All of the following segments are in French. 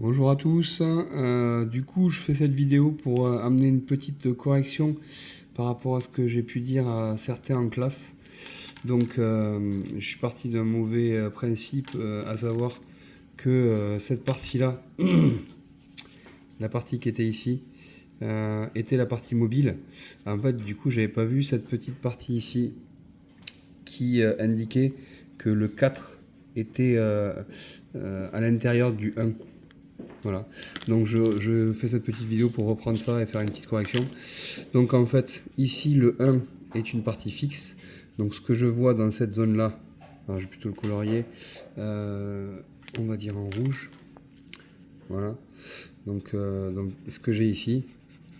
Bonjour à tous. Du coup, je fais cette vidéo pour amener une petite correction par rapport à ce que j'ai pu dire à certains en classe. Donc, je suis parti d'un mauvais principe, à savoir que cette partie-là, la partie qui était ici, était la partie mobile. En fait, du coup, j'avais pas vu cette petite partie ici qui indiquait que le 4 était à l'intérieur du 1. Voilà, donc je fais cette petite vidéo pour reprendre ça et faire une petite correction. Donc en fait, ici le 1 est une partie fixe. Donc ce que je vois dans cette zone-là, alors je vais plutôt le colorier, on va dire en rouge. Voilà, donc ce que j'ai ici,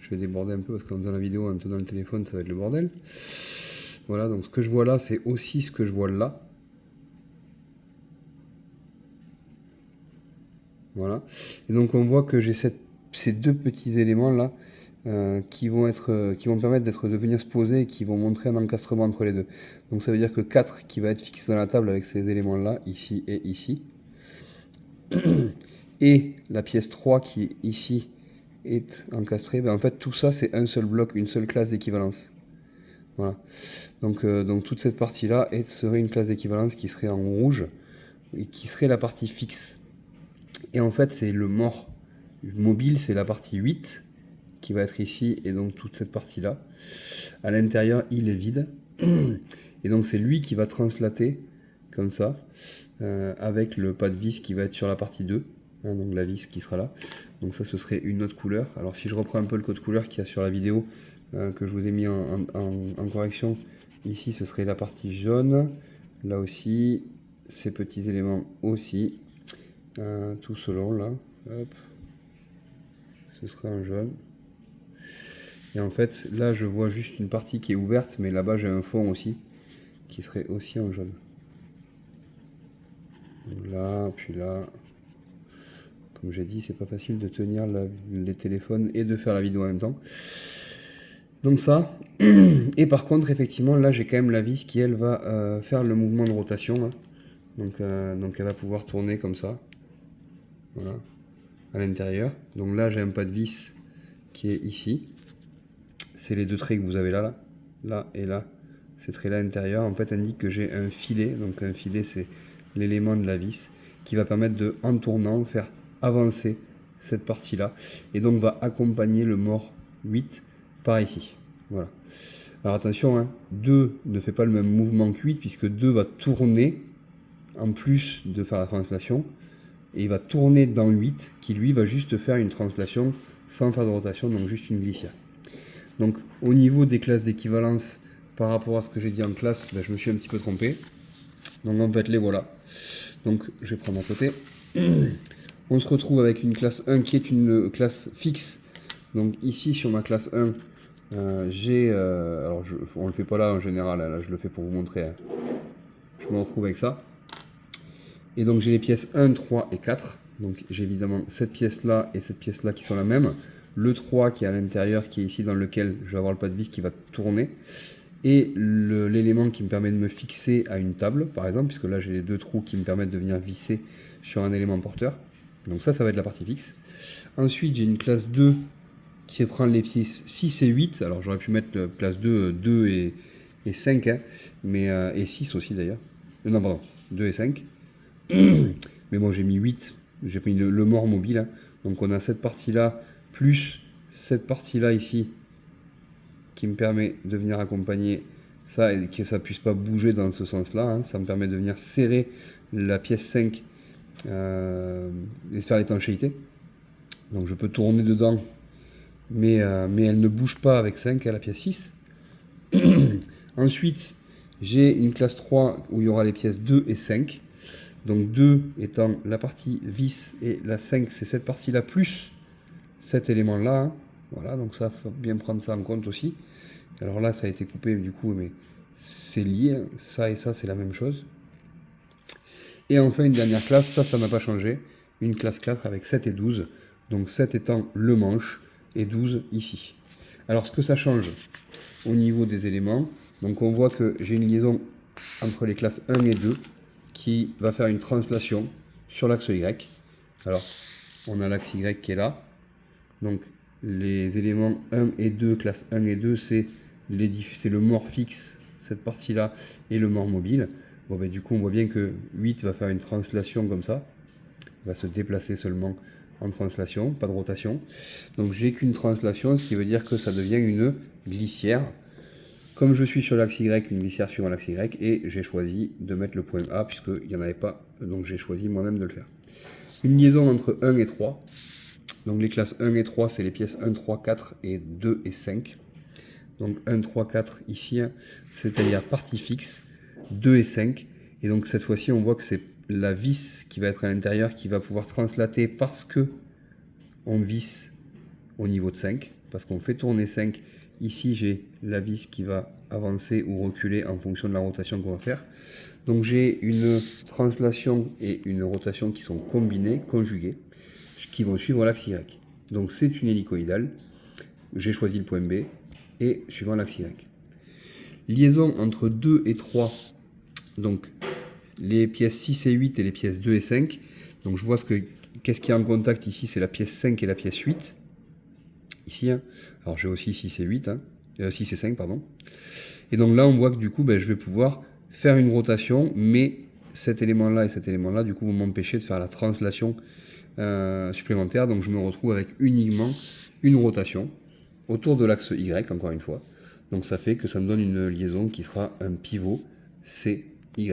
je vais déborder un peu parce qu'en faisant la vidéo en tenant le téléphone, ça va être le bordel. Voilà, donc ce que je vois là, c'est aussi ce que je vois là. Voilà, et donc on voit que j'ai ces deux petits éléments là qui vont permettre de venir se poser et qui vont montrer un encastrement entre les deux. Donc ça veut dire que 4 qui va être fixé dans la table avec ces éléments là, ici et ici, et la pièce 3 qui est ici est encastrée, ben en fait tout ça c'est un seul bloc, une seule classe d'équivalence. Voilà, donc toute cette partie là serait une classe d'équivalence qui serait en rouge et qui serait la partie fixe. Et en fait c'est le mort mobile, c'est la partie 8 qui va être ici, et donc toute cette partie là. À l'intérieur, il est vide, et donc c'est lui qui va translater comme ça, avec le pas de vis qui va être sur la partie 2, hein, donc la vis qui sera là. Donc ça, ce serait une autre couleur. Alors si je reprends un peu le code couleur qu'il y a sur la vidéo, que je vous ai mis en correction, ici ce serait la partie jaune, là aussi, ces petits éléments aussi, tout selon là, hop, ce sera en jaune. Et en fait, là, je vois juste une partie qui est ouverte, mais là-bas, j'ai un fond aussi, qui serait aussi en jaune. Donc là, puis là. Comme j'ai dit, c'est pas facile de tenir les téléphones et de faire la vidéo en même temps. Donc ça. Et par contre, effectivement, là, j'ai quand même la vis qui, elle, va faire le mouvement de rotation. Hein. Donc elle va pouvoir tourner comme ça. Voilà. À l'intérieur. Donc là, j'ai un pas de vis qui est ici. C'est les deux traits que vous avez là, là. Là et là. Ces traits-là intérieurs, en fait, indiquent que j'ai un filet. Donc un filet, c'est l'élément de la vis qui va permettre de, en tournant, faire avancer cette partie-là. Et donc va accompagner le mort 8 par ici. Voilà. Alors attention, hein, 2 ne fait pas le même mouvement que 8, puisque 2 va tourner, en plus de faire la translation, et il va tourner dans 8, qui lui va juste faire une translation sans faire de rotation, donc juste une glissière. Donc au niveau des classes d'équivalence par rapport à ce que j'ai dit en classe, ben, je me suis un petit peu trompé. Donc en fait les voilà. Donc je vais prendre à côté. On se retrouve avec une classe 1 qui est une classe fixe. Donc ici sur ma classe 1, j'ai... alors on le fait pas là en général, là je le fais pour vous montrer. Hein. Je me retrouve avec ça. Et donc j'ai les pièces 1, 3 et 4. Donc j'ai évidemment cette pièce là et cette pièce là qui sont la même. Le 3 qui est à l'intérieur, qui est ici dans lequel je vais avoir le pas de vis qui va tourner. Et l'élément qui me permet de me fixer à une table, par exemple, puisque là j'ai les deux trous qui me permettent de venir visser sur un élément porteur. Donc ça va être la partie fixe. Ensuite, j'ai une classe 2 qui prend les pièces 6 et 8. Alors j'aurais pu mettre classe 2, 2 et 5, hein, mais, et 6 aussi d'ailleurs. Non, pardon, 2 et 5. Mais bon, j'ai mis 8, j'ai mis le mort mobile. Hein. Donc on a cette partie-là, plus cette partie-là ici, qui me permet de venir accompagner ça et que ça ne puisse pas bouger dans ce sens-là. Hein. Ça me permet de venir serrer la pièce 5 et faire l'étanchéité. Donc je peux tourner dedans, mais elle ne bouge pas avec 5 à la pièce 6. Ensuite, j'ai une classe 3 où il y aura les pièces 2 et 5. Donc 2 étant la partie vis et la 5 c'est cette partie-là plus cet élément-là. Hein. Voilà, donc ça, faut bien prendre ça en compte aussi. Alors là, ça a été coupé du coup, mais c'est lié. Hein. Ça et ça, c'est la même chose. Et enfin, une dernière classe, ça n'a pas changé. Une classe 4 avec 7 et 12. Donc 7 étant le manche et 12 ici. Alors ce que ça change au niveau des éléments, donc on voit que j'ai une liaison entre les classes 1 et 2 qui va faire une translation sur l'axe Y. Alors on a l'axe Y qui est là. Donc les éléments 1 et 2, classe 1 et 2, c'est le mort fixe, cette partie-là, et le mort mobile. Bon, ben, du coup, on voit bien que 8 va faire une translation comme ça. Il va se déplacer seulement en translation, pas de rotation. Donc j'ai qu'une translation, ce qui veut dire que ça devient une glissière. Comme je suis sur l'axe Y, une glissière suivant l'axe Y, et j'ai choisi de mettre le point A, puisqu'il n'y en avait pas, donc j'ai choisi moi-même de le faire. Une liaison entre 1 et 3. Donc les classes 1 et 3, c'est les pièces 1, 3, 4 et 2 et 5. Donc 1, 3, 4 ici, c'est-à-dire partie fixe, 2 et 5. Et donc cette fois-ci, on voit que c'est la vis qui va être à l'intérieur qui va pouvoir translater parce que on visse au niveau de 5, parce qu'on fait tourner 5. Ici, j'ai la vis qui va avancer ou reculer en fonction de la rotation qu'on va faire. Donc j'ai une translation et une rotation qui sont combinées, conjuguées, qui vont suivre l'axe Y. Donc c'est une hélicoïdale. J'ai choisi le point B et suivant l'axe Y. Liaison entre 2 et 3, donc les pièces 6 et 8 et les pièces 2 et 5. Donc je vois qu'est-ce qui est en contact ici, c'est la pièce 5 et la pièce 8. Ici, hein. Alors j'ai aussi 6 et 8, hein. 6 et 5, pardon. Et donc là, on voit que du coup, ben, je vais pouvoir faire une rotation, mais cet élément-là et cet élément-là, du coup, vont m'empêcher de faire la translation supplémentaire. Donc je me retrouve avec uniquement une rotation autour de l'axe Y, encore une fois. Donc ça fait que ça me donne une liaison qui sera un pivot CY.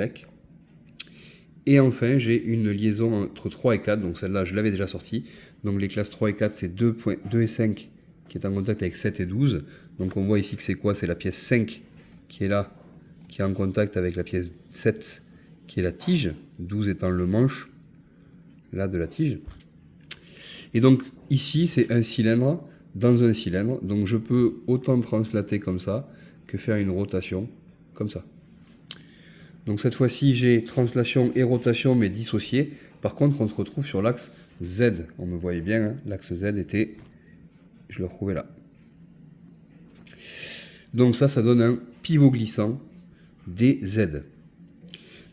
Et enfin, j'ai une liaison entre 3 et 4, donc celle-là, je l'avais déjà sortie. Donc les classes 3 et 4, c'est 2 et 5 qui est en contact avec 7 et 12. Donc on voit ici que c'est quoi? C'est la pièce 5 qui est là, qui est en contact avec la pièce 7 qui est la tige, 12 étant le manche, là, de la tige. Et donc ici, c'est un cylindre dans un cylindre. Donc je peux autant translater comme ça que faire une rotation comme ça. Donc cette fois-ci, j'ai translation et rotation, mais dissociées. Par contre, on se retrouve sur l'axe Z. On me voyait bien, hein, l'axe Z était... Je le retrouvais là. Donc ça donne un pivot glissant DZ.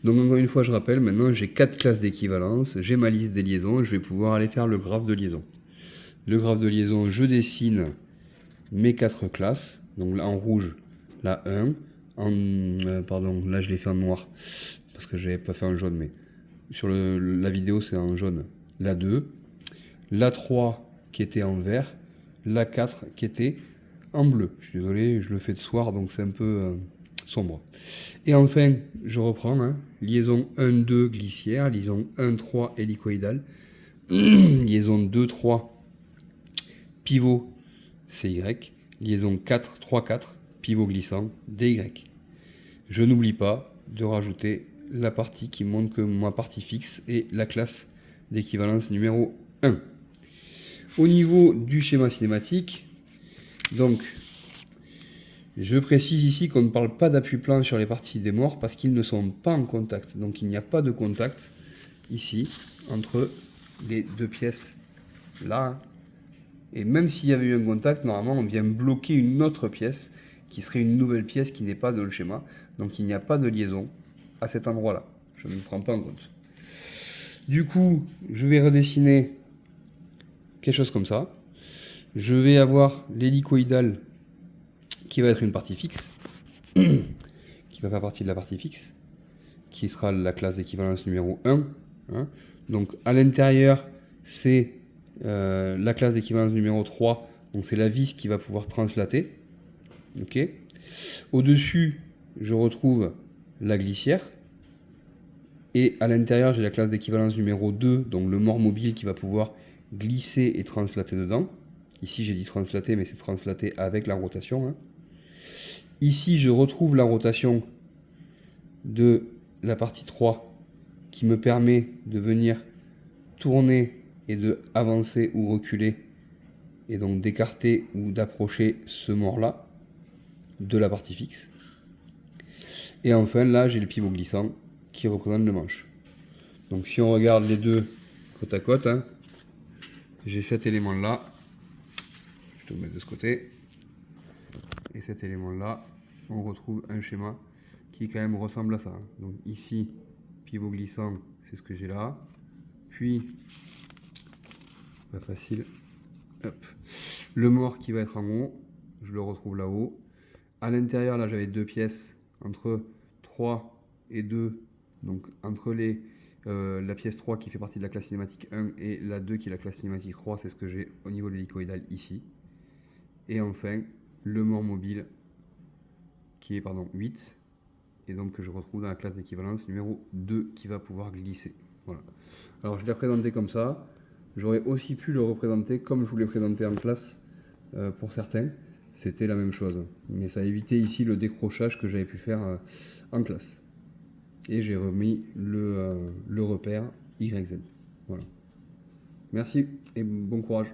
Donc encore une fois, je rappelle, maintenant j'ai 4 classes d'équivalence, j'ai ma liste des liaisons, et je vais pouvoir aller faire le graphe de liaison. Le graphe de liaison, je dessine mes 4 classes. Donc là en rouge, la 1, pardon, là je l'ai fait en noir, parce que je n'avais pas fait en jaune, mais sur la vidéo c'est en jaune. La 2, la 3 qui était en vert, la 4 qui était en bleu. Je suis désolé, je le fais de soir, donc c'est un peu sombre. Et enfin, je reprends, hein, liaison 1-2 glissière, liaison 1-3 hélicoïdale, liaison 2-3 pivot CY, liaison 4-3-4 pivot glissant DY. Je n'oublie pas de rajouter la partie qui montre que ma partie fixe est la classe d'équivalence numéro 1. Au niveau du schéma cinématique, donc je précise ici qu'on ne parle pas d'appui-plan sur les parties des morts parce qu'ils ne sont pas en contact. Donc il n'y a pas de contact ici entre les deux pièces là. Et même s'il y avait eu un contact, normalement on vient bloquer une autre pièce qui serait une nouvelle pièce qui n'est pas dans le schéma. Donc il n'y a pas de liaison à cet endroit-là. Je ne le prends pas en compte. Du coup, je vais redessiner quelque chose comme ça. Je vais avoir l'hélicoïdale qui va être une partie fixe, qui va faire partie de la partie fixe, qui sera la classe d'équivalence numéro 1. Hein. Donc à l'intérieur, c'est la classe d'équivalence numéro 3, donc c'est la vis qui va pouvoir translater. Okay. Au-dessus, je retrouve la glissière. Et à l'intérieur, j'ai la classe d'équivalence numéro 2, donc le mort mobile qui va pouvoir glisser et translater dedans. Ici, j'ai dit translater, mais c'est translater avec la rotation. Hein. Ici, je retrouve la rotation de la partie 3 qui me permet de venir tourner et de avancer ou reculer et donc d'écarter ou d'approcher ce mort-là de la partie fixe. Et enfin, là, j'ai le pivot glissant qui représente le manche. Donc si on regarde les deux côte à côte, hein, j'ai cet élément-là, je te le mets de ce côté, et cet élément-là, on retrouve un schéma qui quand même ressemble à ça. Donc ici, pivot glissant, c'est ce que j'ai là. Puis pas facile. Hop. Le mort qui va être en haut, je le retrouve là-haut. À l'intérieur, là, j'avais deux pièces entre 3 et 2. Donc, entre la pièce 3 qui fait partie de la classe cinématique 1 et la 2 qui est la classe cinématique 3, c'est ce que j'ai au niveau de l'hélicoïdal ici. Et enfin, le mort mobile qui est 8. Et donc, que je retrouve dans la classe d'équivalence numéro 2 qui va pouvoir glisser. Voilà. Alors, je l'ai présenté comme ça. J'aurais aussi pu le représenter comme je vous l'ai présenté en classe pour certains. C'était la même chose. Mais ça a évité ici le décrochage que j'avais pu faire en classe. Et j'ai remis le repère YZ. Voilà. Merci et bon courage.